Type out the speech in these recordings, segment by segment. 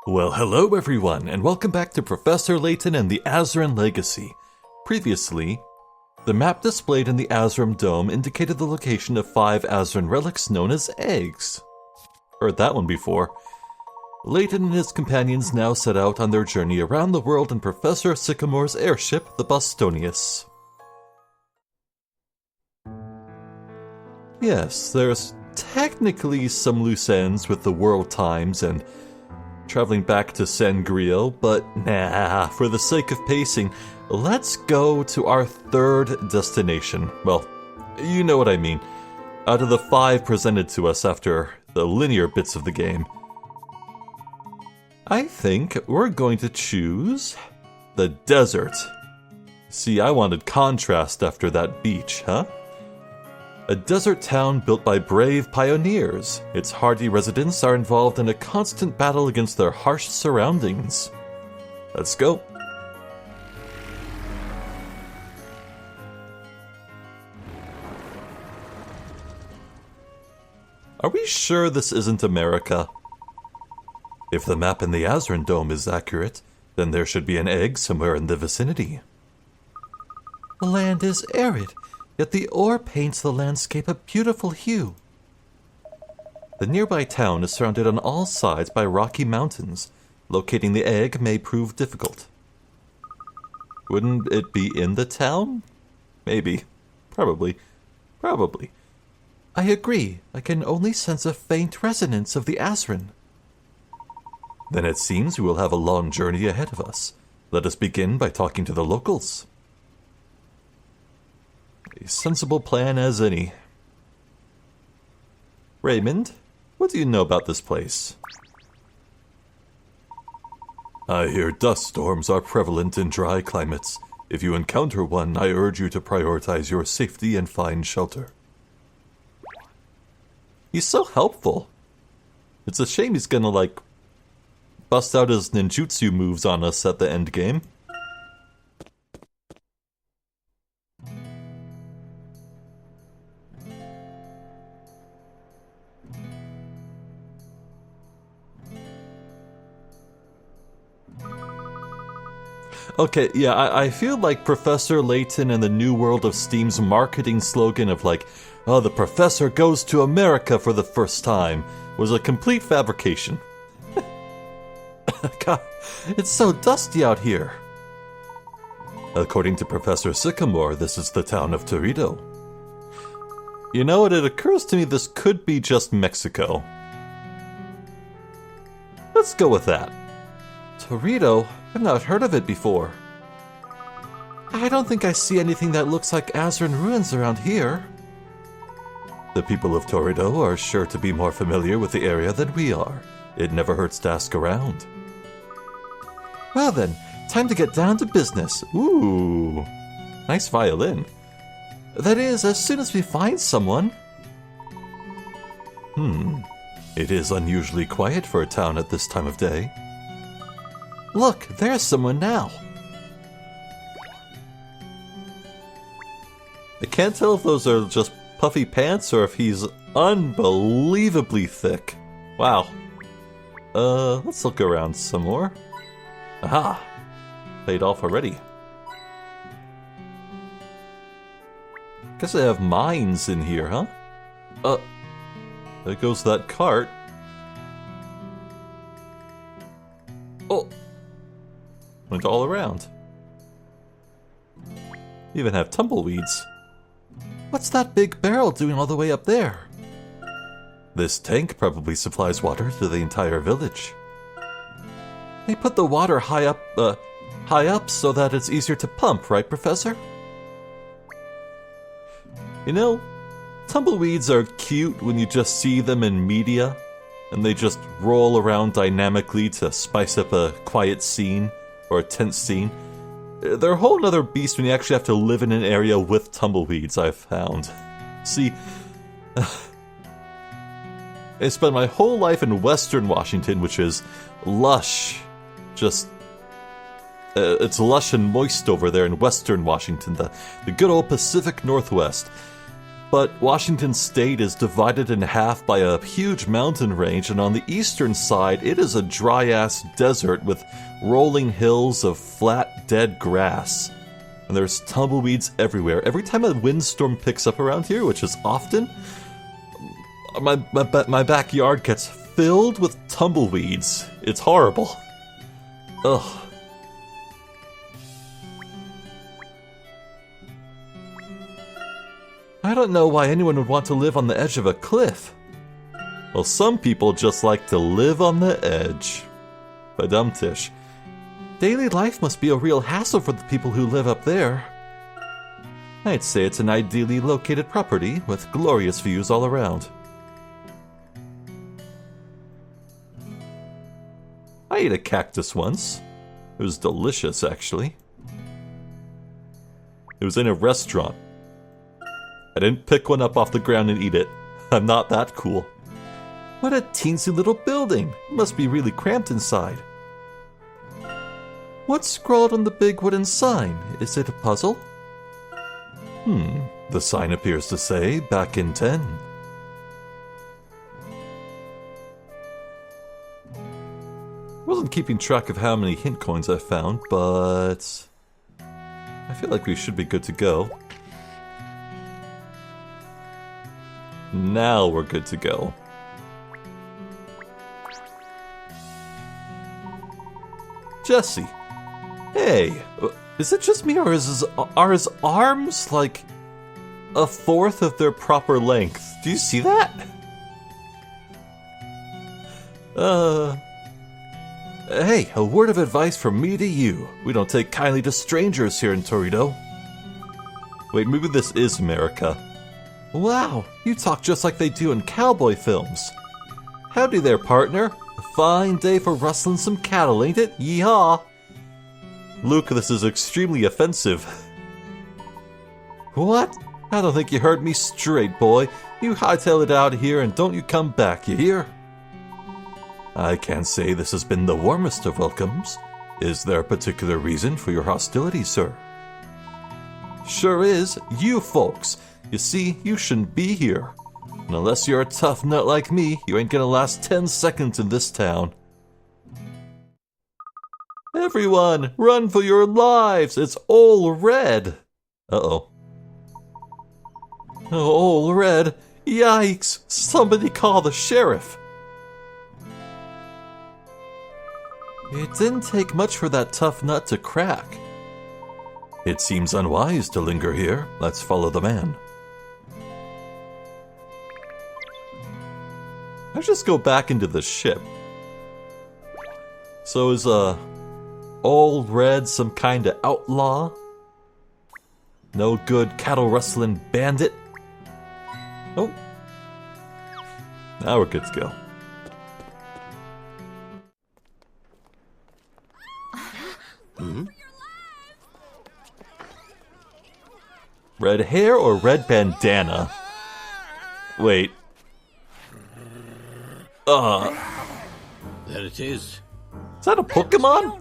Well, hello everyone, and welcome back to Professor Layton and the Azran Legacy. Previously, the map displayed in the Azran Dome indicated the location of 5 Azran relics known as eggs. Heard that one before. Layton and his companions now set out on their journey around the world in Professor Sycamore's airship, the Bostonius. Yes, there's technically some loose ends with the World Times and traveling back to Sangrio, but nah, for the sake of pacing, let's go to our third destination. Well, you know what I mean. Out of the 5 presented to us after the linear bits of the game, I think we're going to choose the desert. See, I wanted contrast after that beach, huh? A desert town built by brave pioneers. Its hardy residents are involved in a constant battle against their harsh surroundings. Let's go. Are we sure this isn't America? If the map in the Azran Dome is accurate, then there should be an egg somewhere in the vicinity. The land is arid, yet the ore paints the landscape a beautiful hue. The nearby town is surrounded on all sides by rocky mountains. Locating the egg may prove difficult. Wouldn't it be in the town? Maybe. Probably. I agree. I can only sense a faint resonance of the Azran. Then it seems we will have a long journey ahead of us. Let us begin by talking to the locals. A sensible plan as any. Raymond, what do you know about this place? I hear dust storms are prevalent in dry climates. If you encounter one, I urge you to prioritize your safety and find shelter. He's so helpful. It's a shame he's gonna, bust out his ninjutsu moves on us at the end game. Okay, yeah, I feel like Professor Layton and the New World of Steam's marketing slogan of oh, the professor goes to America for the first time was a complete fabrication. God, it's so dusty out here. According to Professor Sycamore, this is the town of Torito. You know what, it occurs to me this could be just Mexico. Let's go with that. Torito? I've not heard of it before. I don't think I see anything that looks like Azran ruins around here. The people of Torito are sure to be more familiar with the area than we are. It never hurts to ask around. Well then, time to get down to business. Ooh, nice violin. That is, as soon as we find someone. It is unusually quiet for a town at this time of day. Look, there's someone now. I can't tell if those are just puffy pants or if he's unbelievably thick. Wow. Let's look around some more. Aha! Paid off already. Guess they have mines in here, huh? There goes that cart. Oh! Went all around. Even have tumbleweeds. What's that big barrel doing all the way up there? This tank probably supplies water to the entire village. They put the water high up so that it's easier to pump, right, Professor? You know, tumbleweeds are cute when you just see them in media, and they just roll around dynamically to spice up a quiet scene or a tense scene. They're a whole nother beast when you actually have to live in an area with tumbleweeds, I've found. See, I spent my whole life in Western Washington, which is lush. It's lush and moist over there in Western Washington, the good old Pacific Northwest. But Washington State is divided in half by a huge mountain range, and on the eastern side, it is a dry-ass desert with rolling hills of flat, dead grass. And there's tumbleweeds everywhere. Every time a windstorm picks up around here, which is often, my backyard gets filled with tumbleweeds. It's horrible. Ugh. I don't know why anyone would want to live on the edge of a cliff. Well, some people just like to live on the edge. Badumtish. Daily life must be a real hassle for the people who live up there. I'd say it's an ideally located property with glorious views all around. I ate a cactus once. It was delicious, actually. It was in a restaurant. I didn't pick one up off the ground and eat it. I'm not that cool. What a teensy little building. It must be really cramped inside. What's scrawled on the big wooden sign? Is it a puzzle? The sign appears to say, back in 10. Wasn't keeping track of how many hint coins I found, but I feel like we should be good to go. Now we're good to go. Jesse. Hey, is it just me or are his arms like a fourth of their proper length? Do you see that? Hey, a word of advice from me to you. We don't take kindly to strangers here in Torito. Wait, maybe this is America. Wow, you talk just like they do in cowboy films. Howdy there, partner. A fine day for rustling some cattle, ain't it? Yeehaw! Luke, this is extremely offensive. What? I don't think you heard me straight, boy. You hightail it out of here and don't you come back, you hear? I can't say this has been the warmest of welcomes. Is there a particular reason for your hostility, sir? Sure is, you folks. You see, you shouldn't be here. And unless you're a tough nut like me, you ain't gonna last 10 seconds in this town. Everyone, run for your lives! It's all red! Uh-oh. All red? Yikes! Somebody call the sheriff! It didn't take much for that tough nut to crack. It seems unwise to linger here. Let's follow the man. I'll just go back into the ship. So is, Old Red some kind of outlaw? No good cattle rustling bandit? Oh. Now we're good to go. Red hair or red bandana? Wait. There it is. Is that a Pokemon?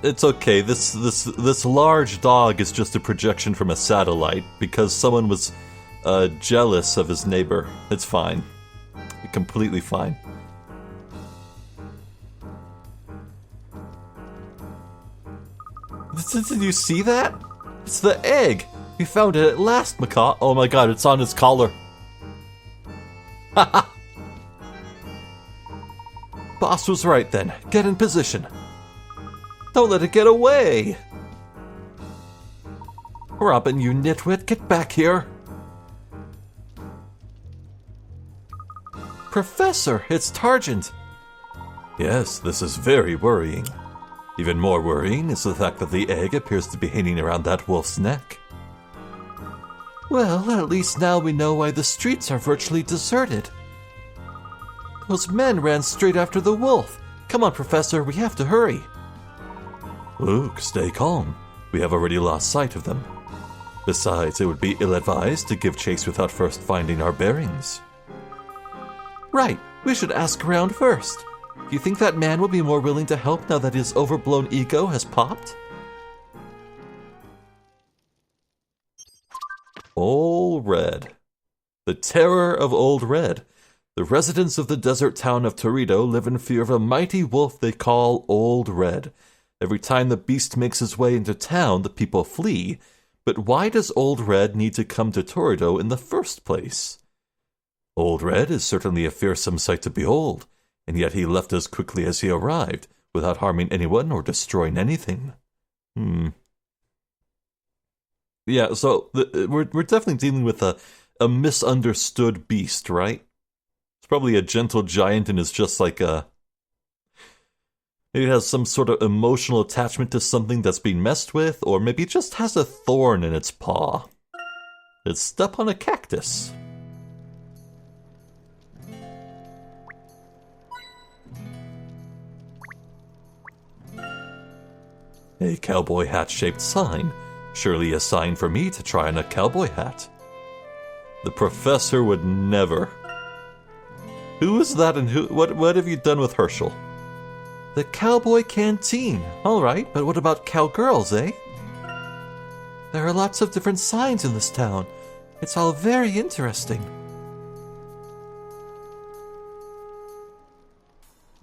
It's okay. This large dog is just a projection from a satellite because someone was jealous of his neighbor. It's fine. Completely fine. Did you see that? It's the egg! We found it at last, Macaw. Oh my god, it's on his collar. Haha! Boss was right then. Get in position. Don't let it get away! Robin, you nitwit, get back here! Professor, it's Targent! Yes, this is very worrying. Even more worrying is the fact that the egg appears to be hanging around that wolf's neck. Well, at least now we know why the streets are virtually deserted. Those men ran straight after the wolf. Come on, Professor, we have to hurry. Luke, stay calm. We have already lost sight of them. Besides, it would be ill-advised to give chase without first finding our bearings. Right, we should ask around first. Do you think that man will be more willing to help now that his overblown ego has popped? Old Red. The terror of Old Red. The residents of the desert town of Torito live in fear of a mighty wolf they call Old Red. Every time the beast makes his way into town, the people flee. But why does Old Red need to come to Torito in the first place? Old Red is certainly a fearsome sight to behold, and yet he left as quickly as he arrived, without harming anyone or destroying anything. Yeah, so we're definitely dealing with a misunderstood beast, right? It's probably a gentle giant and is just like a... Maybe it has some sort of emotional attachment to something that's being messed with, or maybe it just has a thorn in its paw. It's stuck on a cactus. A cowboy hat-shaped sign. Surely a sign for me to try on a cowboy hat. The professor would never. Who is that and what have you done with Hershel? The cowboy canteen. Alright, but what about cowgirls, eh? There are lots of different signs in this town. It's all very interesting.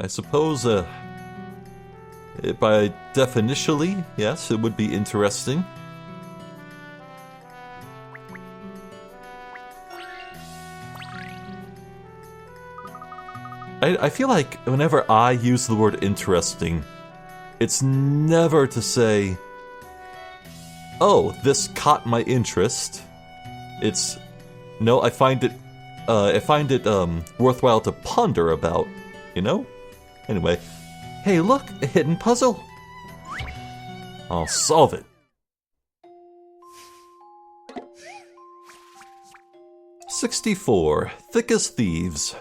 I suppose, by definitionally, yes, it would be interesting. I feel like whenever I use the word interesting, it's never to say, oh, this caught my interest. It's, no, I find it worthwhile to ponder about, you know? Anyway, hey look, a hidden puzzle. I'll solve it. 64, Thick as Thieves.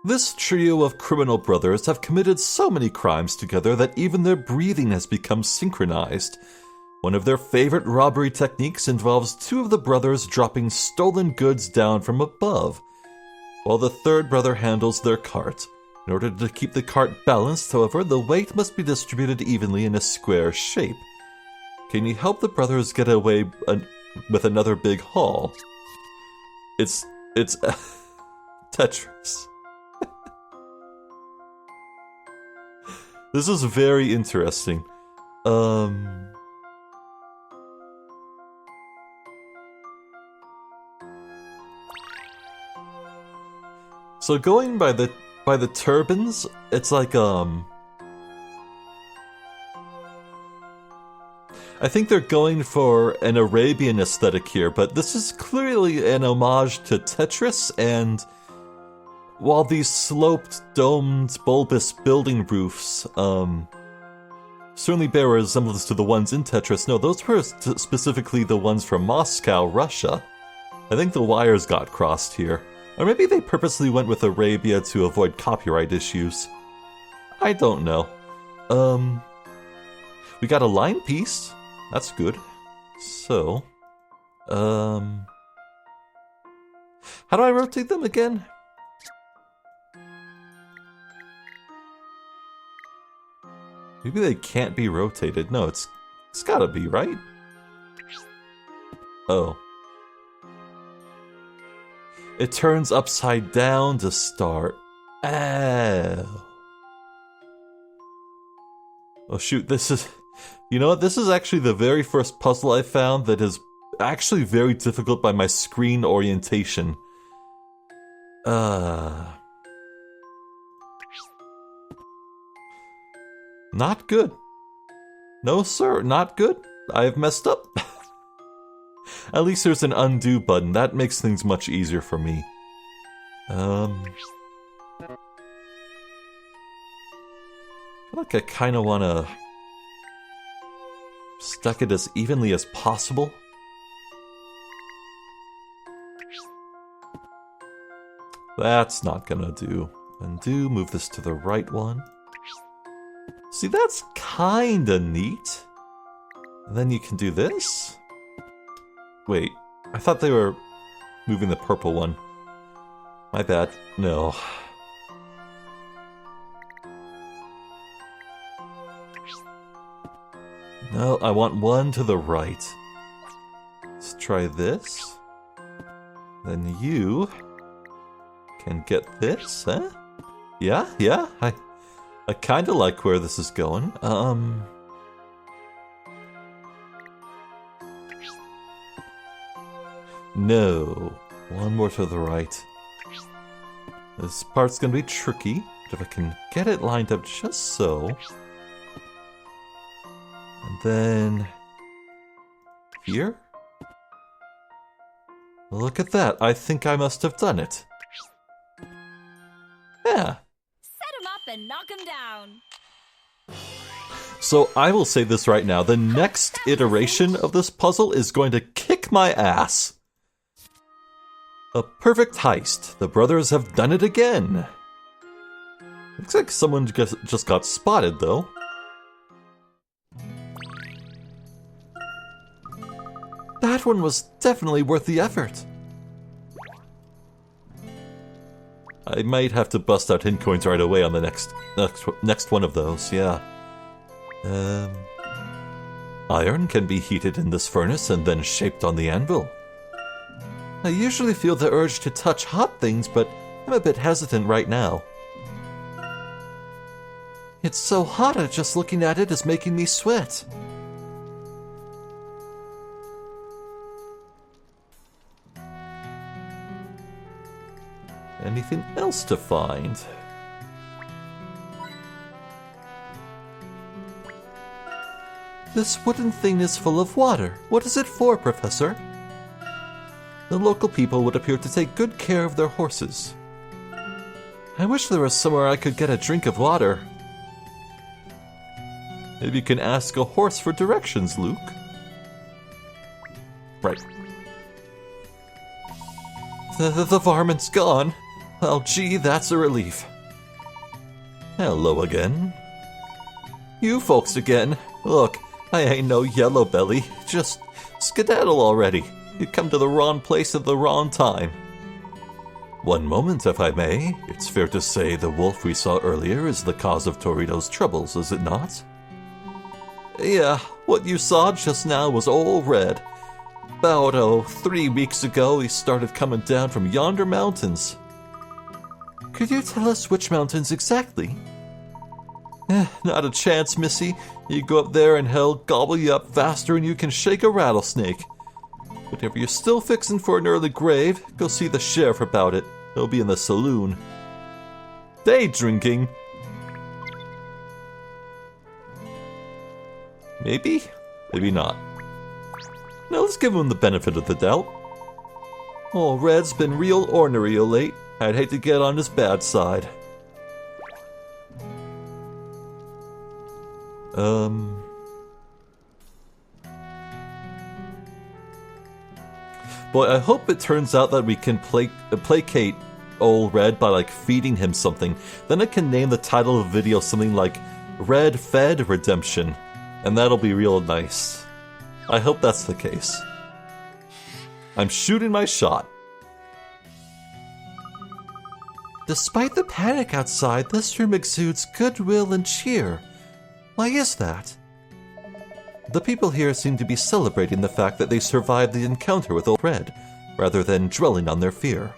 This trio of criminal brothers have committed so many crimes together that even their breathing has become synchronized. One of their favorite robbery techniques involves two of the brothers dropping stolen goods down from above, while the third brother handles their cart. In order to keep the cart balanced, however, the weight must be distributed evenly in a square shape. Can you help the brothers get away with another big haul? It's Tetris. This is very interesting. So going by the turbans, it's like I think they're going for an Arabian aesthetic here, but this is clearly an homage to Tetris, and while these sloped, domed, bulbous building roofs certainly bear a resemblance to the ones in Tetris, no, those were specifically the ones from Moscow, Russia. I think the wires got crossed here. Or maybe they purposely went with Arabia to avoid copyright issues. I don't know. We got a line piece. That's good. So, how do I rotate them again? Maybe they can't be rotated. No, it's gotta be, right? Oh. It turns upside down to start. Oh. Oh shoot, this is... You know what? This is actually the very first puzzle I found that is actually very difficult by my screen orientation. Not good. No, sir, not good. I've messed up. At least there's an undo button. That makes things much easier for me. I feel like I kind of want to stack it as evenly as possible. That's not gonna do. Undo, move this to the right one. See, that's kinda neat. And then you can do this. Wait, I thought they were moving the purple one. My bad. No. No, I want one to the right. Let's try this. Then you can get this, huh? Yeah, I kinda like where this is going. No. One more to the right. This part's gonna be tricky, but if I can get it lined up just so. And then here? Look at that. I think I must have done it. Yeah. Set him up and knock him down. So I will say this right now. The next iteration of this puzzle is going to kick my ass. A perfect heist. The brothers have done it again. Looks like someone just got spotted, though. That one was definitely worth the effort. I might have to bust out hint coins right away on the next one of those, yeah. Iron can be heated in this furnace and then shaped on the anvil. I usually feel the urge to touch hot things, but I'm a bit hesitant right now. It's so hot that just looking at it is making me sweat. Anything else to find? This wooden thing is full of water. What is it for, Professor? The local people would appear to take good care of their horses. I wish there was somewhere I could get a drink of water. Maybe you can ask a horse for directions, Luke. Right. The varmint's gone. Well, gee, that's a relief. Hello again. You folks again. Look, I ain't no yellow belly. Just skedaddle already. You come to the wrong place at the wrong time. One moment, if I may. It's fair to say the wolf we saw earlier is the cause of Torito's troubles, is it not? Yeah, what you saw just now was all red. About 3 weeks ago, he started coming down from yonder mountains. Could you tell us which mountains exactly? Not a chance, missy. You go up there and he'll gobble you up faster than you can shake a rattlesnake. But if you're still fixing for an early grave, go see the sheriff about it. He'll be in the saloon. Day drinking. Maybe? Maybe not. Now let's give him the benefit of the doubt. Oh, Red's been real ornery of late. I'd hate to get on his bad side. Boy, I hope it turns out that we can placate old Red by, like, feeding him something. Then I can name the title of the video something like Red Fed Redemption. And that'll be real nice. I hope that's the case. I'm shooting my shot. Despite the panic outside, this room exudes goodwill and cheer. Why is that? The people here seem to be celebrating the fact that they survived the encounter with Old Red, rather than dwelling on their fear.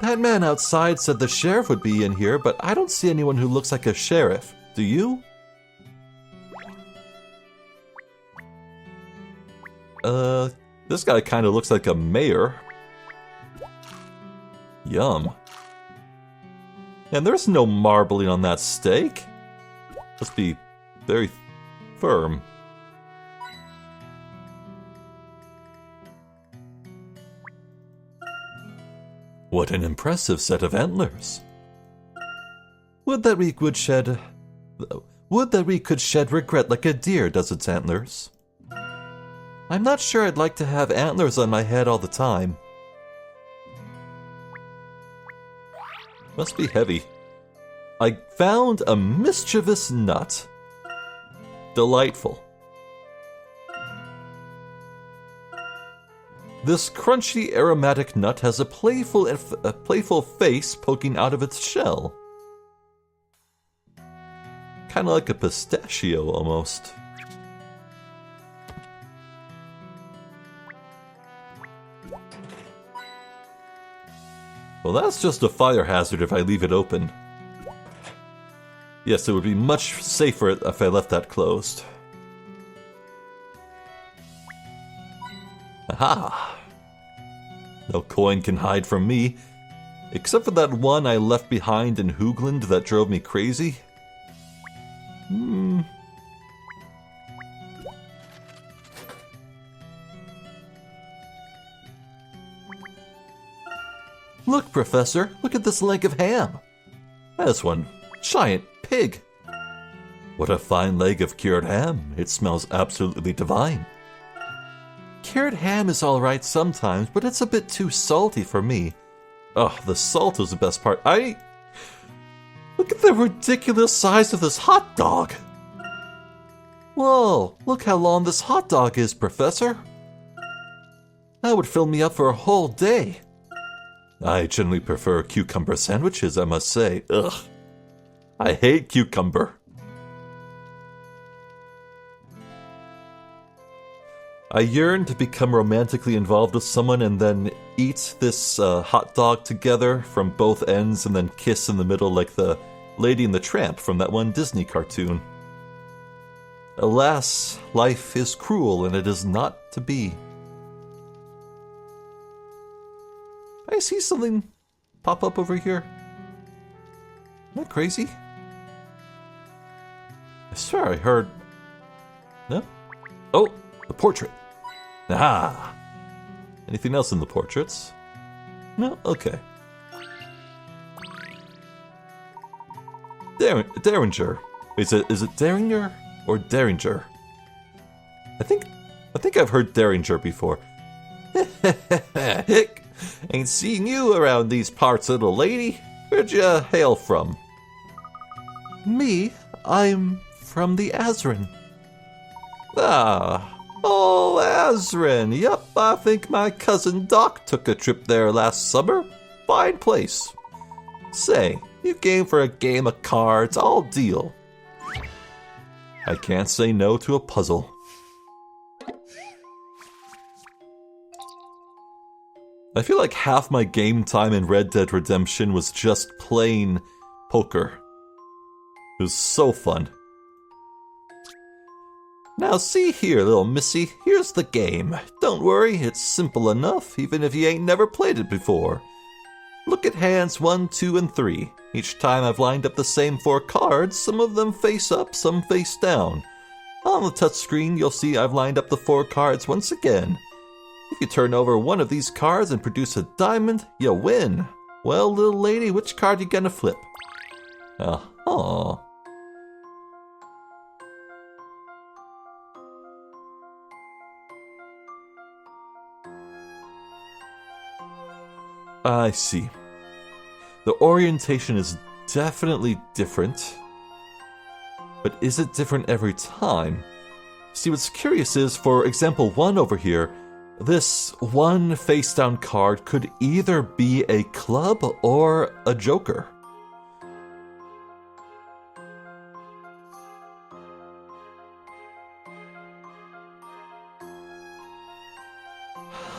That man outside said the sheriff would be in here, but I don't see anyone who looks like a sheriff. Do you? This guy kind of looks like a mayor. Yum. And there's no marbling on that steak. Must be very firm. What an impressive set of antlers. Would that we could shed regret like a deer does its antlers. I'm not sure I'd like to have antlers on my head all the time. Must be heavy. I found a mischievous nut. Delightful. This crunchy aromatic nut has a playful face poking out of its shell. Kind of like a pistachio, almost. Well, that's just a fire hazard if I leave it open. Yes, it would be much safer if I left that closed. Aha! No coin can hide from me, except for that one I left behind in Hoogland that drove me crazy. Look, Professor, look at this leg of ham. That's one giant pig. What a fine leg of cured ham. It smells absolutely divine. Cured ham is alright sometimes, but it's a bit too salty for me. Oh, the salt is the best part. Look at the ridiculous size of this hot dog. Whoa, look how long this hot dog is, Professor. That would fill me up for a whole day. I generally prefer cucumber sandwiches, I must say. Ugh. I hate cucumber. I yearn to become romantically involved with someone and then eat this hot dog together from both ends and then kiss in the middle like the Lady and the Tramp from that one Disney cartoon. Alas, life is cruel and it is not to be. I see something pop up over here. Am I crazy? I swear I heard... No? Oh, the portrait. Aha! Anything else in the portraits? No? Okay. Derringer. Is it Derringer or Derringer? I think I've heard Derringer before. Hick! Ain't seen you around these parts, little lady. Where'd you hail from? Me? I'm from the Azran. Ah, oh, Azran. Yup, I think my cousin Doc took a trip there last summer. Fine place. Say, you game for a game of cards? I'll deal. I can't say no to a puzzle. I feel like half my game time in Red Dead Redemption was just playing poker. It was so fun. Now see here, little missy, here's the game. Don't worry, it's simple enough, even if you ain't never played it before. Look at hands 1, 2, and 3. Each time I've lined up the same 4 cards, some of them face up, some face down. On the touchscreen, you'll see I've lined up the 4 cards once again. If you turn over one of these cards and produce a diamond, you win. Well, little lady, which card you gonna flip? Oh. I see. The orientation is definitely different. But is it different every time? See, what's curious is, for example 1 over here, this one face-down card could either be a club or a joker.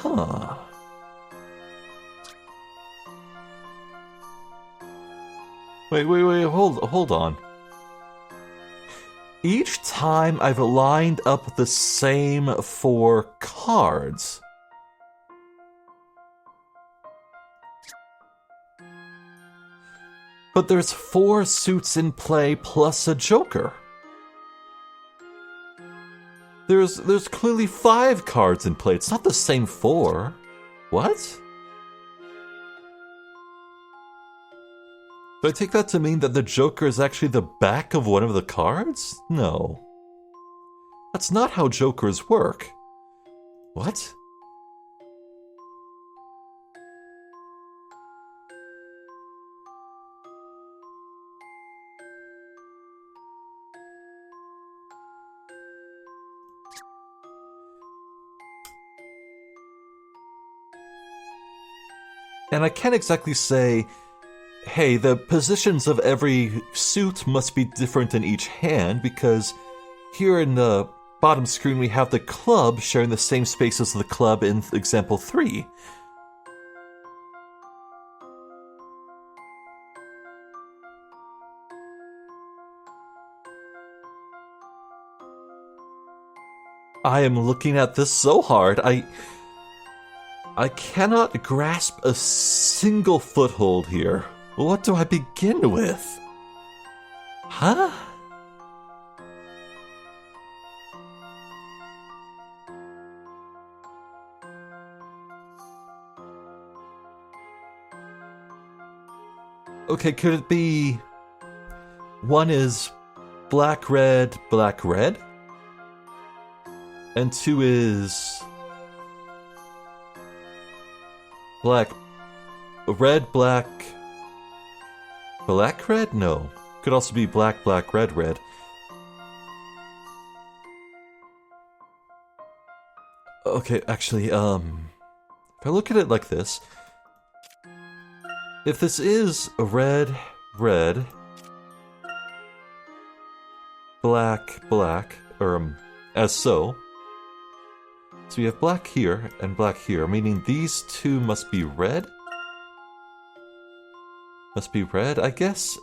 Huh. Wait, hold on. Each time I've lined up the same 4 cards. But there's 4 suits in play plus a joker. There's clearly 5 cards in play. It's not the same 4. What? Do I take that to mean that the joker is actually the back of one of the cards? No. That's not how jokers work. What? And I can't exactly say hey, the positions of every suit must be different in each hand because here in the bottom screen we have the club sharing the same space as the club in example 3. I am looking at this so hard. I cannot grasp a single foothold here. What do I begin with? Huh? Okay, could it be... One is black, red, and 2 is... red, black, red? No. Could also be black, red. Okay, actually, if I look at it like this, if this is a red, black, or, as so we have black here and black here, meaning these two must be red? Must be red, I guess,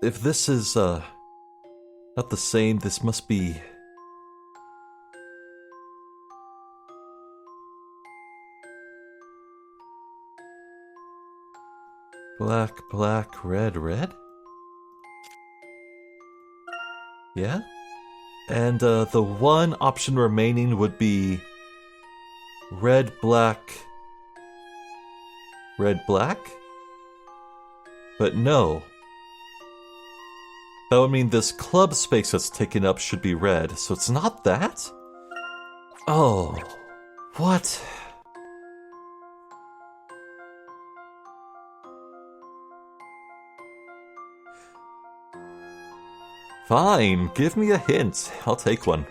if this is, not the same, this must be... Black, red? Yeah? And, the one option remaining would be... red, black... But no. That would mean this club space that's taken up should be red, so it's not that? Oh... What? Fine, give me a hint. I'll take one.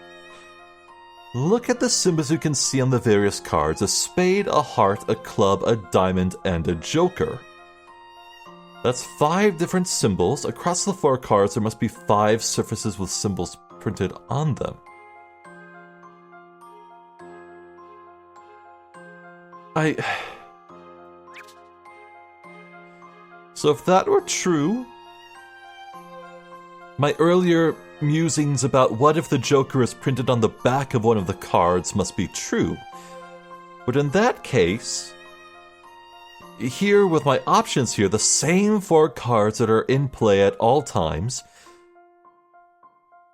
Look at the symbols you can see on the various cards. A spade, a heart, a club, a diamond, and a joker. That's 5 different symbols. Across the 4 cards, there must be 5 surfaces with symbols printed on them. So if that were true... My earlier musings about what if the Joker is printed on the back of one of the cards must be true. But in that case, here with my options here, the same 4 cards that are in play at all times,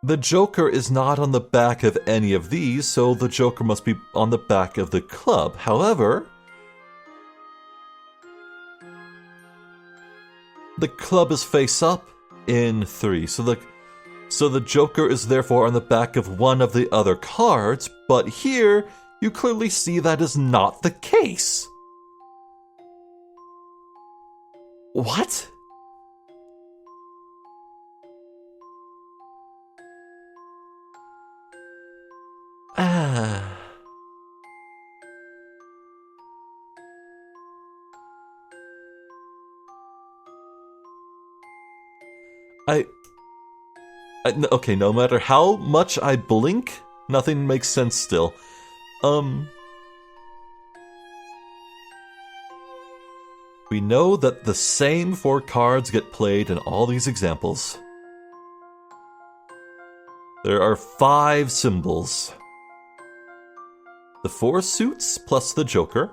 the Joker is not on the back of any of these, so the Joker must be on the back of the club. However, the club is face up in 3, so the Joker is therefore on the back of one of the other cards, but here you clearly see that is not the case. What? Okay, no matter how much I blink, nothing makes sense still. We know that the same 4 cards get played in all these examples. There are 5 symbols. The 4 suits plus the Joker.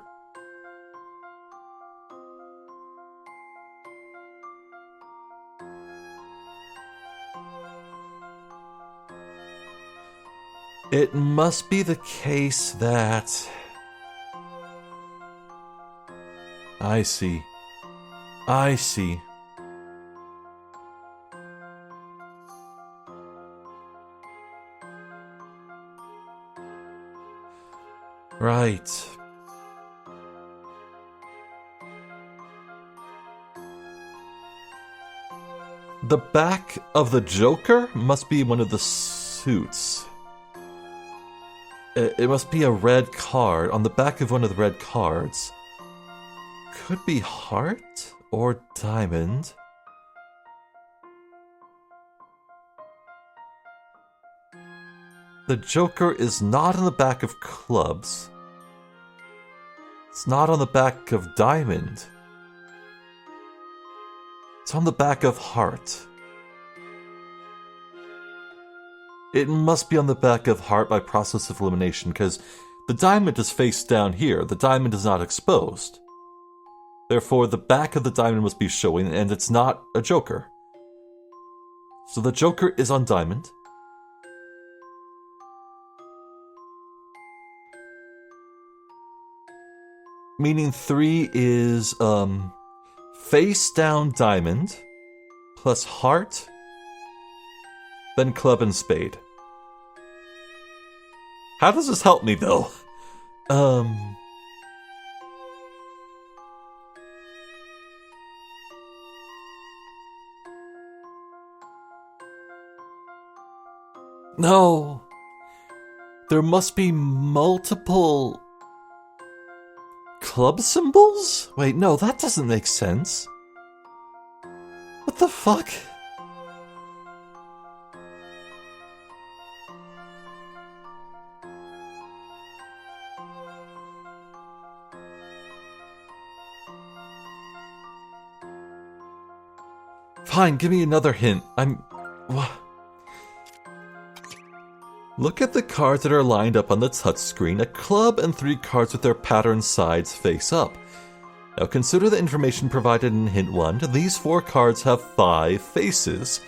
It must be the case that... I see. Right. The back of the Joker must be one of the suits. It must be a red card on the back of one of the red cards. Could be heart or diamond. The Joker is not on the back of clubs. It's not on the back of diamond. It's on the back of heart. It must be on the back of heart by process of elimination, because the diamond is face down here. The diamond is not exposed. Therefore, the back of the diamond must be showing, and it's not a Joker. So the Joker is on diamond. Meaning 3 is, face down diamond, plus heart, then club and spade. How does this help me, though? No. There must be multiple club symbols? Wait, no, that doesn't make sense. What the fuck? Fine, give me another hint. Look at the cards that are lined up on the touchscreen. A club and 3 cards with their pattern sides face up. Now consider the information provided in hint 1. These 4 cards have 5 faces.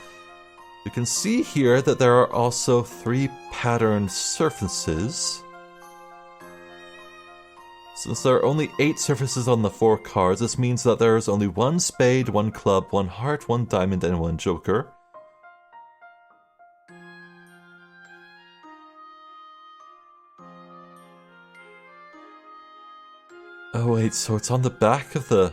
You can see here that there are also 3 patterned surfaces. Since there are only 8 surfaces on the 4 cards, this means that there is only 1 spade, 1 club, 1 heart, 1 diamond, and 1 joker. Oh wait, so it's on the back of the...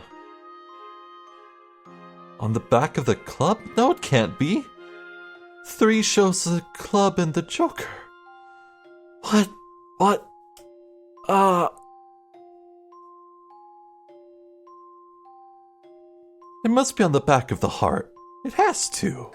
On the back of the club? No, it can't be. 3 shows the club and the joker. What? It must be on the back of the heart. It has to.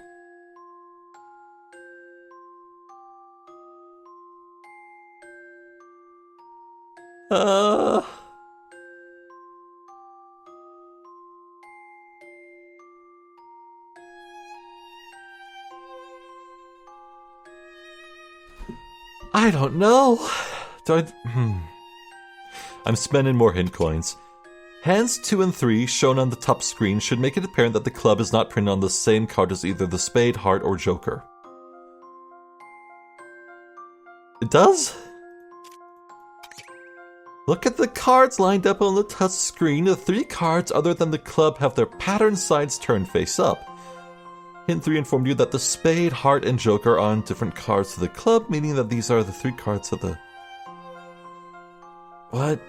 I don't know. I'm spending more hint coins. Hands 2 and 3 shown on the top screen should make it apparent that the club is not printed on the same card as either the spade, heart, or joker. It does? Look at the cards lined up on the touch screen. The 3 cards other than the club have their pattern sides turned face up. Hint 3 informed you that the spade, heart, and joker are on different cards to the club, meaning that these are the 3 cards of the... What?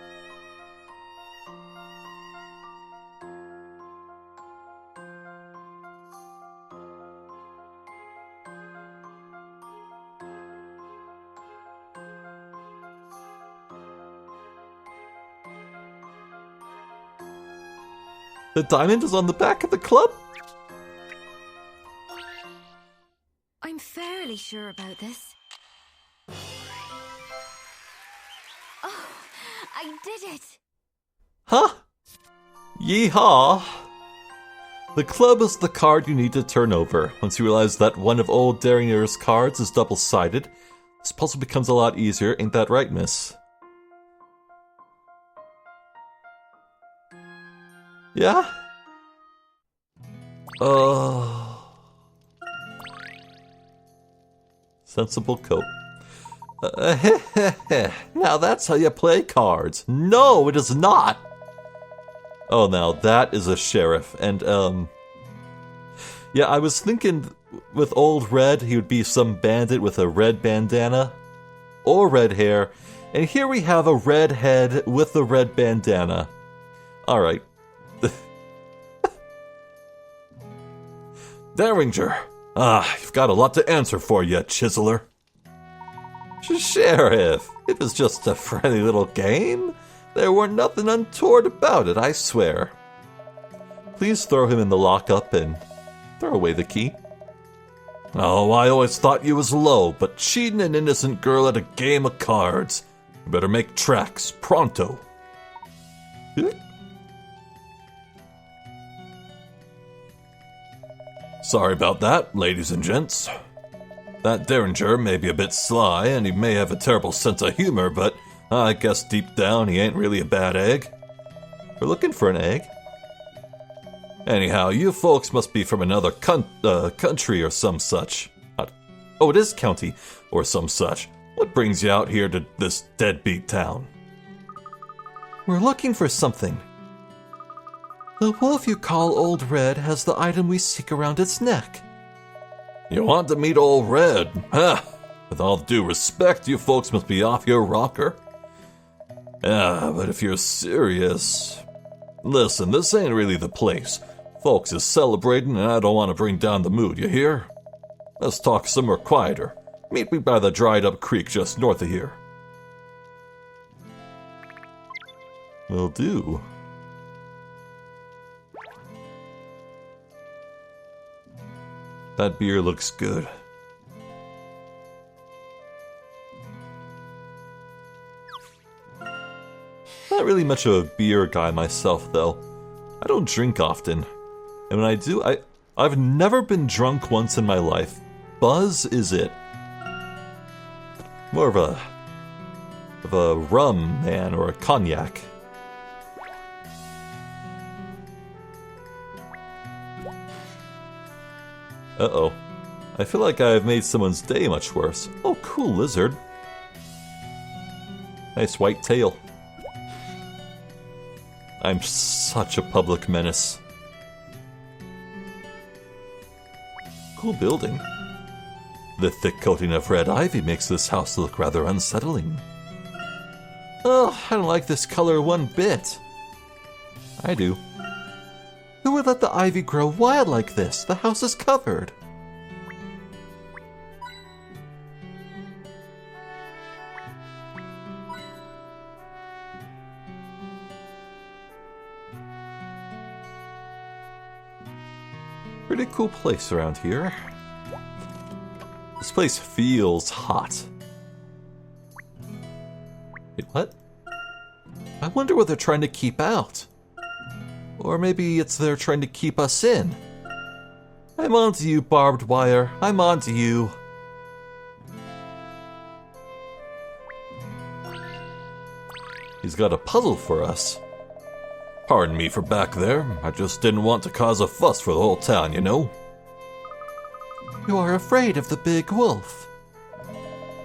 The diamond is on the back of the club? I'm fairly sure about this. Oh, I did it! Huh? Yeehaw! The club is the card you need to turn over. Once you realize that one of old Derringer's cards is double-sided, this puzzle becomes a lot easier, ain't that right, miss? Yeah? Sensible coat. Now that's how you play cards. No, it is not! Oh, now that is a sheriff, and, yeah, I was thinking with Old Red, he would be some bandit with a red bandana, or red hair, and here we have a red head with a red bandana. Alright. Derringer! You've got a lot to answer for yet, Chiseler. Sheriff, it was just a friendly little game. There were nothing untoward about it, I swear. Please throw him in the lockup and throw away the key. Oh, I always thought you was low, but cheating an innocent girl at a game of cards. You better make tracks, pronto. Sorry about that, ladies and gents. That Derringer may be a bit sly, and he may have a terrible sense of humor, but I guess deep down he ain't really a bad egg. We're looking for an egg. Anyhow, you folks must be from another country or some such. Oh, it is county, or some such. What brings you out here to this deadbeat town? We're looking for something. The wolf you call Old Red has the item we seek around its neck. You want to meet Old Red? Ha! With all due respect, you folks must be off your rocker. But if you're serious... Listen, this ain't really the place. Folks is celebrating and I don't want to bring down the mood, you hear? Let's talk somewhere quieter. Meet me by the dried up creek just north of here. Will do. That beer looks good. Not really much of a beer guy myself, though. I don't drink often. And when I do, I've never been drunk once in my life. Buzz is it. More of a rum man or a cognac. Uh-oh. I feel like I've made someone's day much worse. Oh, cool lizard. Nice white tail. I'm such a public menace. Cool building. The thick coating of red ivy makes this house look rather unsettling. Oh, I don't like this color one bit. I do. Who would let the ivy grow wild like this? The house is covered. Pretty cool place around here. This place feels hot. Wait, what? I wonder what they're trying to keep out. Or maybe it's they're trying to keep us in. I'm onto you, barbed wire. I'm onto you. He's got a puzzle for us. Pardon me for back there. I just didn't want to cause a fuss for the whole town, you know? You are afraid of the big wolf.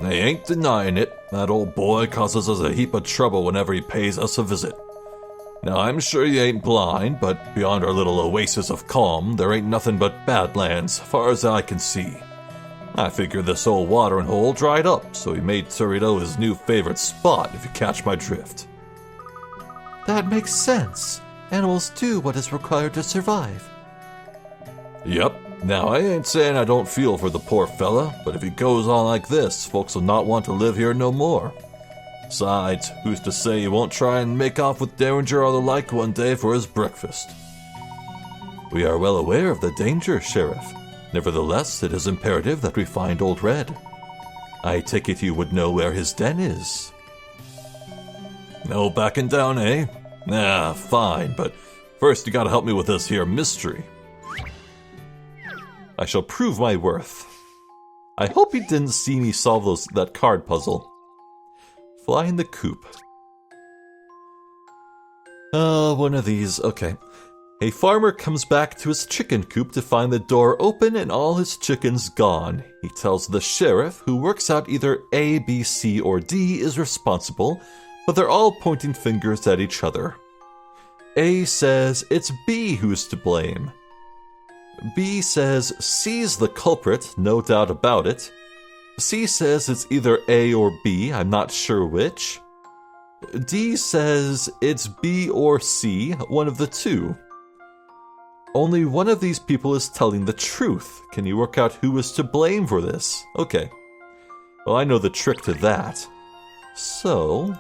I ain't denying it. That old boy causes us a heap of trouble whenever he pays us a visit. Now, I'm sure you ain't blind, but beyond our little oasis of calm, there ain't nothing but badlands, far as I can see. I figure this old watering hole dried up, so he made Torito his new favorite spot, if you catch my drift. That makes sense. Animals do what is required to survive. Yep. Now, I ain't saying I don't feel for the poor fella, but if he goes on like this, folks will not want to live here no more. Besides, who's to say he won't try and make off with Derringer or the like one day for his breakfast? We are well aware of the danger, Sheriff. Nevertheless, it is imperative that we find Old Red. I take it you would know where his den is. No backing down, eh? Nah, fine, but first you gotta help me with this here mystery. I shall prove my worth. I hope he didn't see me solve that card puzzle. Fly in the coop. One of these, okay. A farmer comes back to his chicken coop to find the door open and all his chickens gone. He tells the sheriff, who works out either A, B, C, or D is responsible, but they're all pointing fingers at each other. A says it's B who's to blame. B says C's the culprit, no doubt about it. C says it's either A or B, I'm not sure which. D says it's B or C, one of the two. Only one of these people is telling the truth. Can you work out who is to blame for this? Okay. Well, I know the trick to that. So,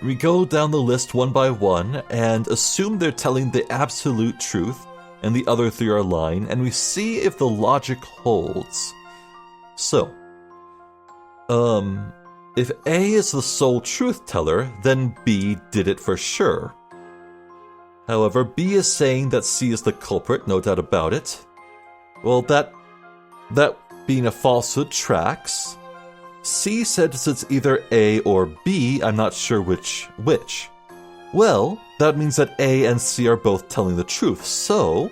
we go down the list one by one and assume they're telling the absolute truth and the other three are lying, and we see if the logic holds. So, if A is the sole truth teller, then B did it for sure. However, B is saying that C is the culprit, no doubt about it. Well, that being a falsehood tracks. C says it's either A or B, I'm not sure which. Well, that means that A and C are both telling the truth, so...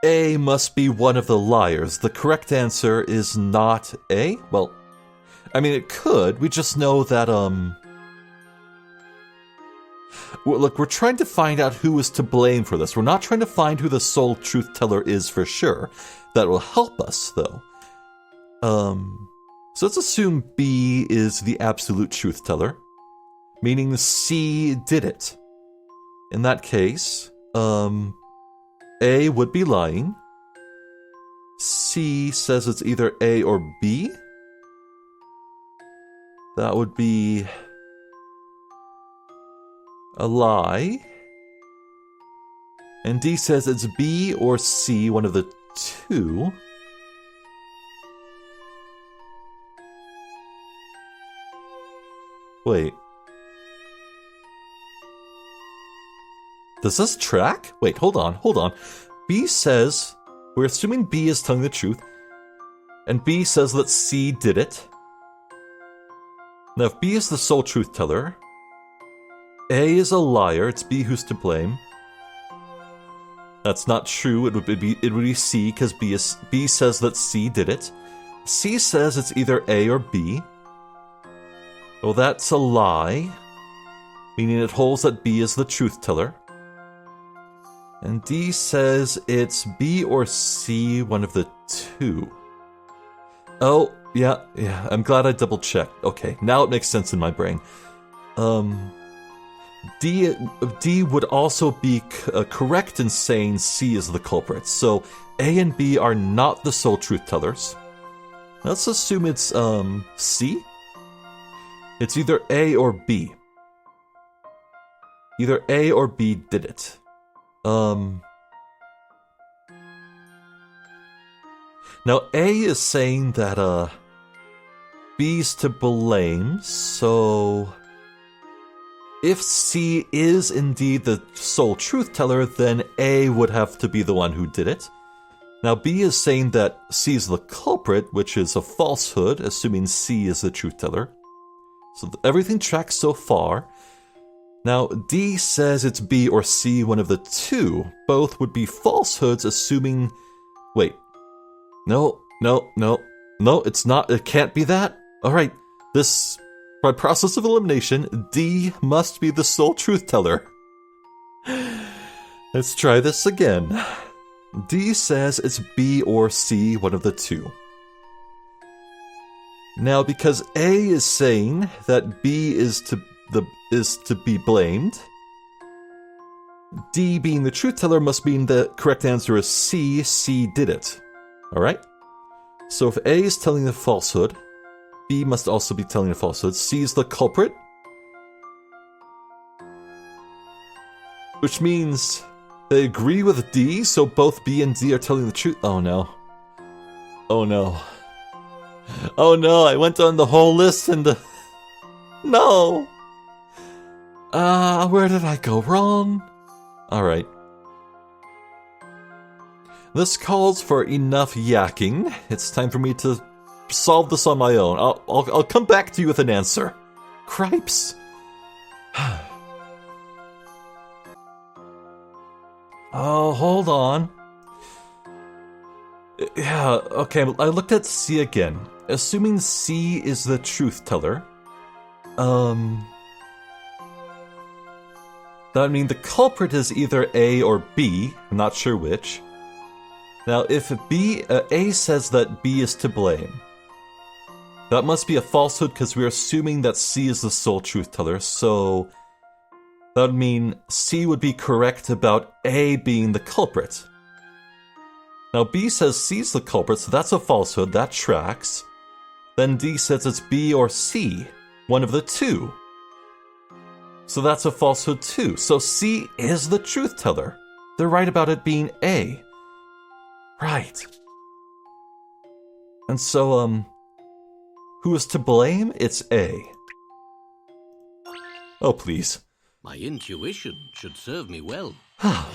A must be one of the liars. The correct answer is not A? Well, I mean, it could. We just know that, Look, we're trying to find out who is to blame for this. We're not trying to find who the sole truth teller is for sure. That will help us, though. So let's assume B is the absolute truth teller, meaning C did it. In that case, A would be lying. C says it's either A or B. That would be a lie. And D says it's B or C, one of the two. Wait. Does this track? Wait, hold on. B says, we're assuming B is telling the truth, and B says that C did it. Now, if B is the sole truth teller, A is a liar, it's B who's to blame. That's not true, it would be C, because B says that C did it. C says it's either A or B. Well, that's a lie, meaning it holds that B is the truth teller. And D says it's B or C, one of the two. Oh, yeah, I'm glad I double-checked. Okay, now it makes sense in my brain. D would also be correct in saying C is the culprit. So A and B are not the sole truth tellers. Let's assume it's C. It's either A or B. Either A or B did it. Now A is saying that B's to blame, so if C is indeed the sole truth teller, then A would have to be the one who did it. Now B is saying that C is the culprit, which is a falsehood, assuming C is the truth teller. So everything tracks so far. Now, D says it's B or C, one of the two. Both would be falsehoods, assuming... Wait. No, it's not. It can't be that. Alright, by process of elimination, D must be the sole truth teller. Let's try this again. D says it's B or C, one of the two. Now, because A is saying that B is to be blamed, D being the truth teller must mean the correct answer is C. C did it. Alright? So if A is telling the falsehood, B must also be telling the falsehood. C is the culprit, which means they agree with D, so both B and D are telling the truth. Oh no. I went on the whole list and... No! Where did I go wrong? Alright. This calls for enough yakking. It's time for me to solve this on my own. I'll come back to you with an answer. Cripes. Oh, hold on. Yeah, okay, I looked at C again. Assuming C is the truth teller, that would mean the culprit is either A or B, I'm not sure which. Now, if A says that B is to blame, that must be a falsehood because we're assuming that C is the sole truth teller, so That would mean C would be correct about A being the culprit. Now B says C's the culprit, so that's a falsehood, that tracks. Then D says it's B or C, one of the two. So that's a falsehood too. So C is the truth teller. They're right about it being A. Right. And so, who is to blame? It's A. Oh, please. My intuition should serve me well. I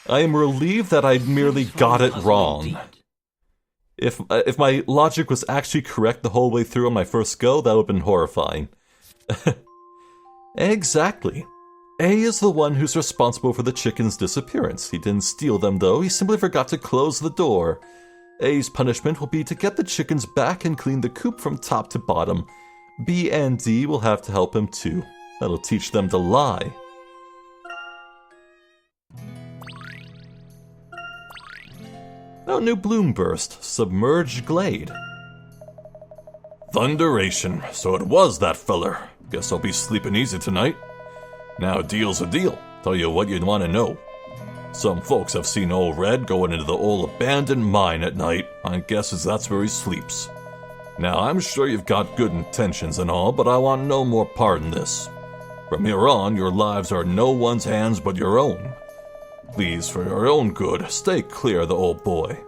am relieved that I merely got it wrong. If my logic was actually correct the whole way through on my first go, that would have been horrifying. Exactly. A is the one who's responsible for the chicken's disappearance. He didn't steal them, though. He simply forgot to close the door. A's punishment will be to get the chickens back and clean the coop from top to bottom. B and D will have to help him, too. That'll teach them to lie. Oh, new bloom burst. Submerged glade. Thunderation. So it was that feller. Guess I'll be sleeping easy tonight. Now, deal's a deal. Tell you what you'd want to know. Some folks have seen old Red going into the old abandoned mine at night. My guess is that's where he sleeps. Now, I'm sure you've got good intentions and all, but I want no more part in this. From here on, your lives are in no one's hands but your own. Please, for your own good, stay clear of the old boy.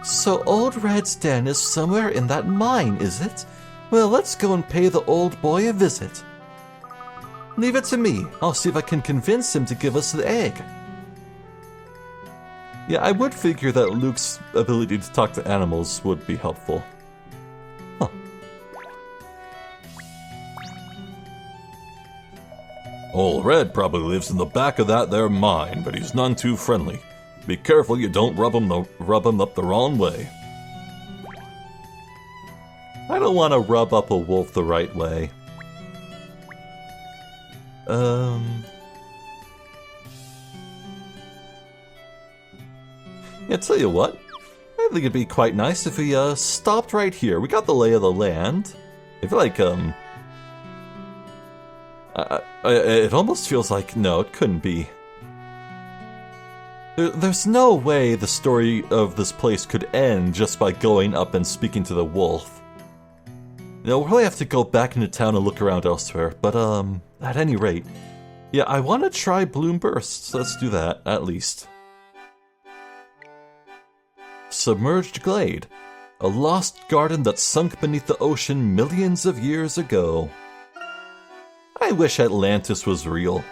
So Old Red's den is somewhere in that mine, is it? Well, let's go and pay the old boy a visit. Leave it to me. I'll see if I can convince him to give us the egg. Yeah, I would figure that Luke's ability to talk to animals would be helpful. Huh. Old Red probably lives in the back of that there mine, but he's none too friendly. Be careful you don't rub him up the wrong way. I don't want to rub up a wolf the right way. Yeah, tell you what. I think it'd be quite nice if we, stopped right here. We got the lay of the land. I feel like, it almost feels like, no, it couldn't be. There's no way the story of this place could end just by going up and speaking to the wolf. We'll probably have to go back into town and look around elsewhere, but, at any rate, yeah, I want to try Bloom Bursts. Let's do that, at least. Submerged Glade, a lost garden that sunk beneath the ocean millions of years ago. I wish Atlantis was real.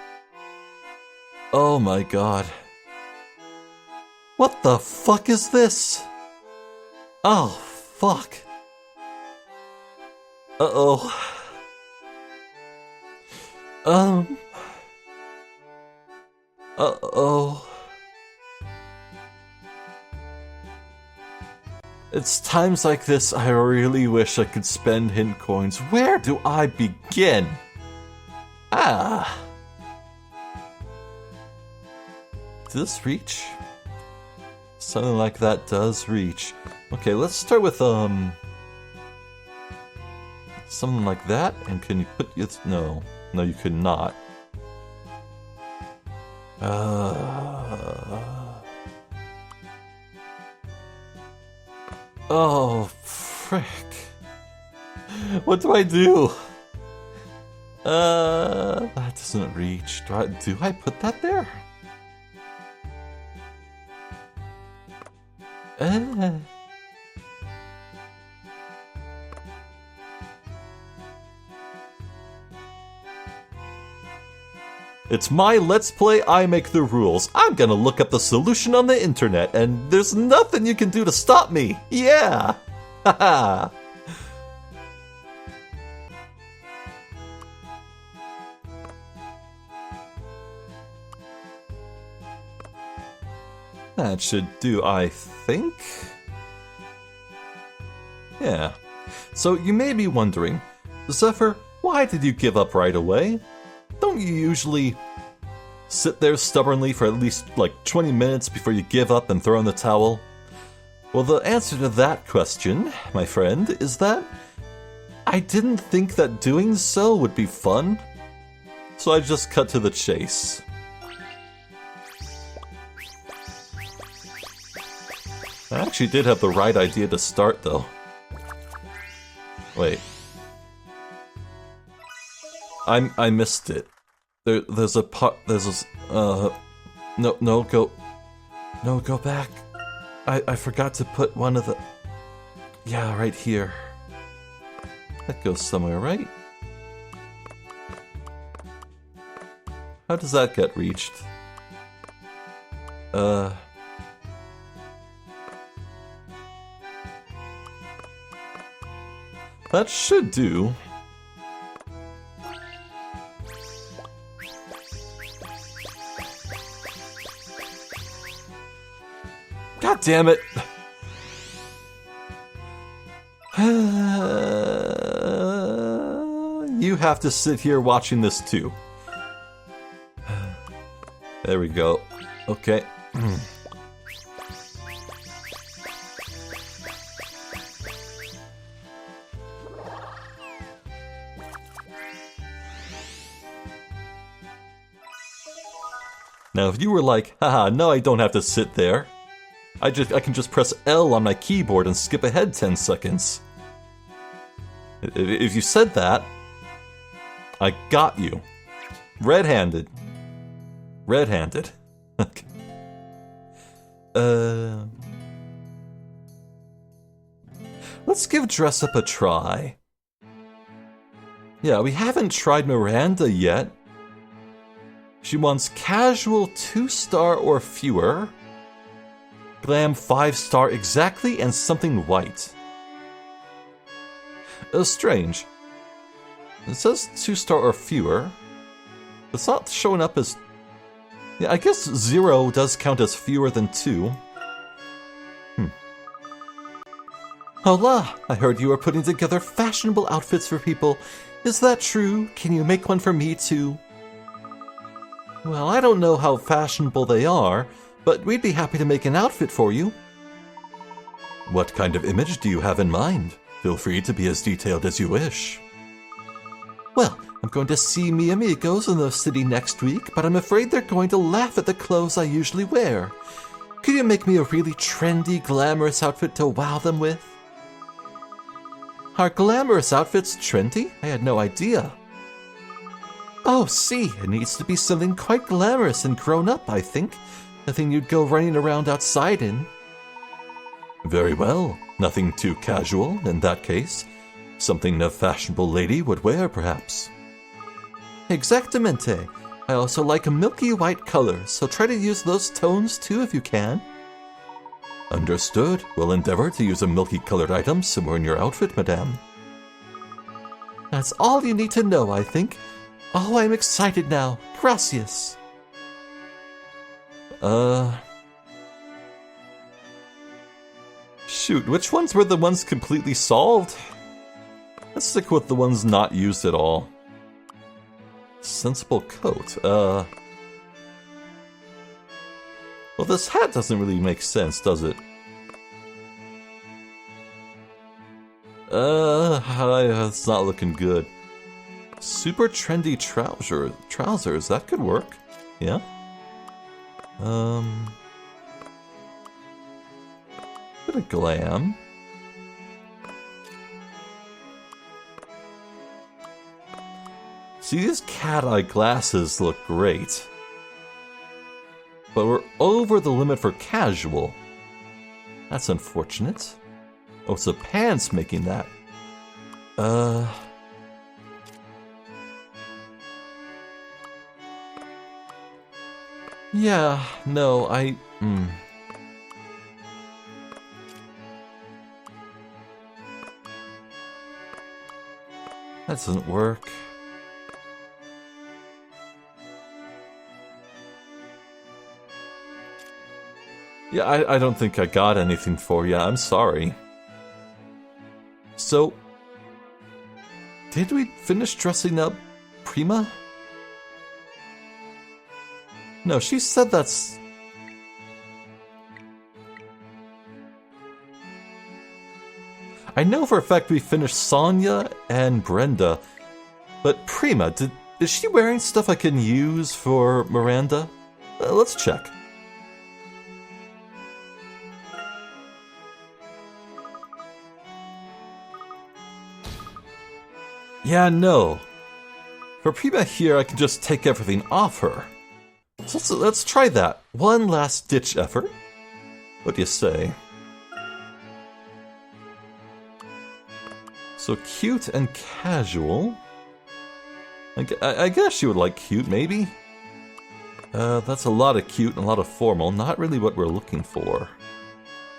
Oh my god. What the fuck is this? Oh, fuck. Uh-oh. Uh-oh. It's times like this I really wish I could spend hint coins. Where do I begin? Ah. Does this reach? Something like that does reach. Okay, let's start with, something like that, and can you put it? No, you could not. Oh, frick. What do I do? That doesn't reach. Do I put that there? It's my Let's Play, I make the rules. I'm gonna look up the solution on the internet, and there's nothing you can do to stop me. Yeah! Haha! That should do, I think. Yeah. So you may be wondering, Zephyr, why did you give up right away? Don't you usually sit there stubbornly for at least like 20 minutes before you give up and throw in the towel? Well, the answer to that question, my friend, is that I didn't think that doing so would be fun, so I just cut to the chase. I actually did have the right idea to start, though. Wait. I missed it. There's a part. There's a. No, go back. I forgot to put one of the. Yeah, right here. That goes somewhere, right? How does that get reached? That should do. God damn it! You have to sit here watching this too. There we go. Okay. Now, if you were like, haha, no, I don't have to sit there. I can just press L on my keyboard and skip ahead 10 seconds. If you said that, I got you. Red-handed. Red-handed. Okay. Let's give Dress Up a try. Yeah, we haven't tried Miranda yet. She wants casual 2-star or fewer, glam 5-star exactly, and something white. Strange. It says 2-star or fewer. It's not showing up as... Yeah, I guess 0 does count as fewer than 2. Hola! I heard you were putting together fashionable outfits for people. Is that true? Can you make one for me too? Well, I don't know how fashionable they are, but we'd be happy to make an outfit for you. What kind of image do you have in mind? Feel free to be as detailed as you wish. Well, I'm going to see mi amigos in the city next week, but I'm afraid they're going to laugh at the clothes I usually wear. Could you make me a really trendy, glamorous outfit to wow them with? Are glamorous outfits trendy? I had no idea. Oh, see, it needs to be something quite glamorous and grown up, I think. Nothing you'd go running around outside in. Very well. Nothing too casual, in that case. Something a fashionable lady would wear, perhaps. Exactamente. I also like milky white colors, so try to use those tones too if you can. Understood. We'll endeavor to use a milky-colored item somewhere in your outfit, madame. That's all you need to know, I think. Oh, I'm excited now. Gracias. Shoot, which ones were the ones completely solved? Let's stick with the ones not used at all. Sensible coat. Well, this hat doesn't really make sense, does it? It's not looking good. Super trendy trousers, that could work. Yeah. Bit of glam. See, these cat eye glasses look great. But we're over the limit for casual. That's unfortunate. Oh, it's the pants making that. Yeah, no, That doesn't work. Yeah, I don't think I got anything for you. I'm sorry. So, did we finish dressing up Prima? No, she said that's... I know for a fact we finished Sonia and Brenda, but Prima, is she wearing stuff I can use for Miranda? Let's check. Yeah, no. For Prima here, I can just take everything off her. So let's try that. One last ditch effort. What do you say? So cute and casual. I guess you would like cute, maybe? That's a lot of cute and a lot of formal. Not really what we're looking for.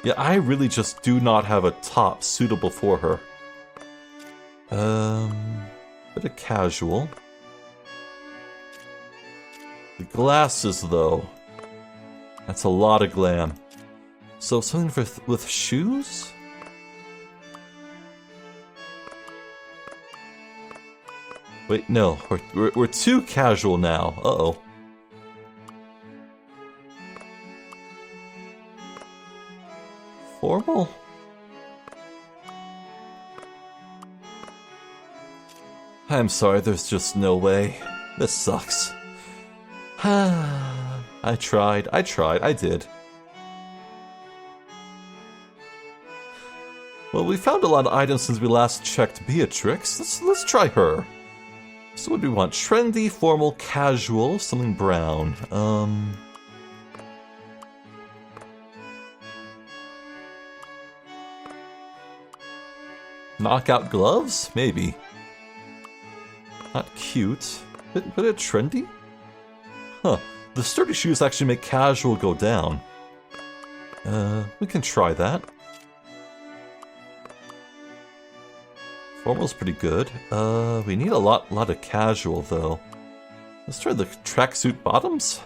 Yeah, I really just do not have a top suitable for her. Bit of casual. The glasses, though. That's a lot of glam. So something with shoes? Wait, no. We're too casual now. Uh-oh. Formal? I'm sorry, there's just no way. This sucks. I tried, I did. Well, we found a lot of items since we last checked Beatrix. Let's try her. So what do we want? Trendy, formal, casual, something brown. Knockout gloves? Maybe. Not cute. Bit trendy? Huh. The sturdy shoes actually make casual go down. We can try that. Formal's pretty good. We need a lot of casual, though. Let's try the tracksuit bottoms.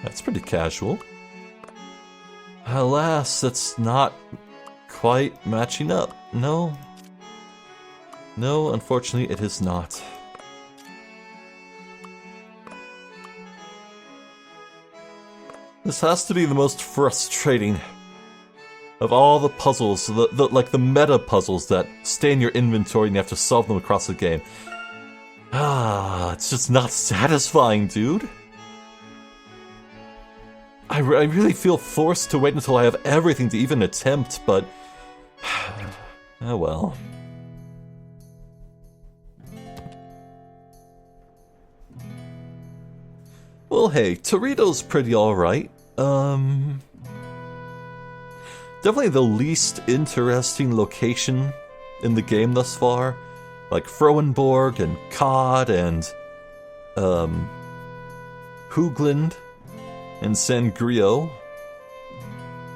That's pretty casual. Alas, that's not quite matching up. No. No, unfortunately, it is not. This has to be the most frustrating of all the puzzles, like the meta puzzles that stay in your inventory and you have to solve them across the game. It's just not satisfying, dude. I really feel forced to wait until I have everything to even attempt, but... oh well. Well, hey, Torito's pretty alright. Definitely the least interesting location in the game thus far. Like Froenborg and Cod and... Hoogland and Sangrio.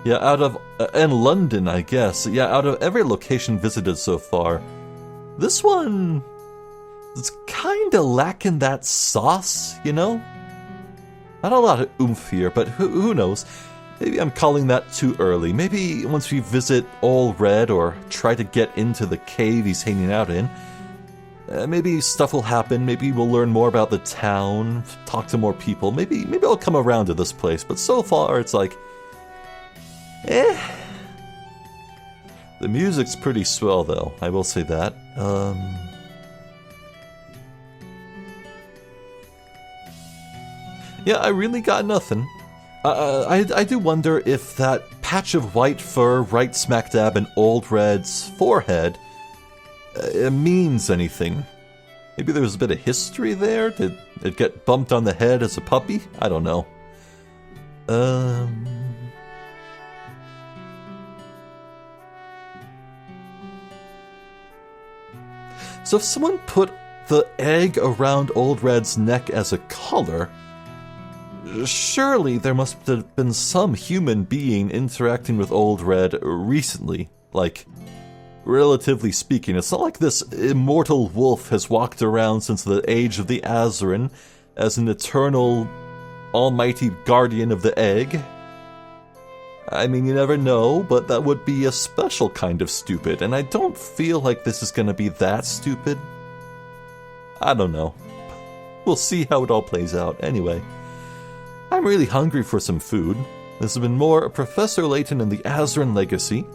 Yeah, and London, I guess. Yeah, out of every location visited so far, this one is kinda lacking that sauce, you know? Not a lot of oomph here, but who knows? Maybe I'm calling that too early. Maybe once we visit Old Red or try to get into the cave he's hanging out in, maybe stuff will happen. Maybe we'll learn more about the town, talk to more people. Maybe I'll come around to this place. But so far, it's like, The music's pretty swell, though. I will say that. Yeah, I really got nothing. I do wonder if that patch of white fur right smack dab in Old Red's forehead it means anything. Maybe there was a bit of history there? Did it get bumped on the head as a puppy? I don't know. So if someone put the egg around Old Red's neck as a collar, surely there must have been some human being interacting with Old Red recently. Like, relatively speaking, it's not like this immortal wolf has walked around since the age of the Azran as an eternal, almighty guardian of the egg. I mean, you never know, but that would be a special kind of stupid, and I don't feel like this is gonna be that stupid. I don't know. We'll see how it all plays out. Anyway, I'm really hungry for some food. This has been more Professor Layton and the Azran Legacy.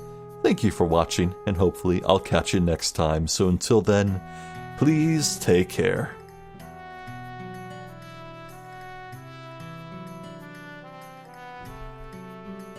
Thank you for watching, and hopefully I'll catch you next time. So until then, please take care.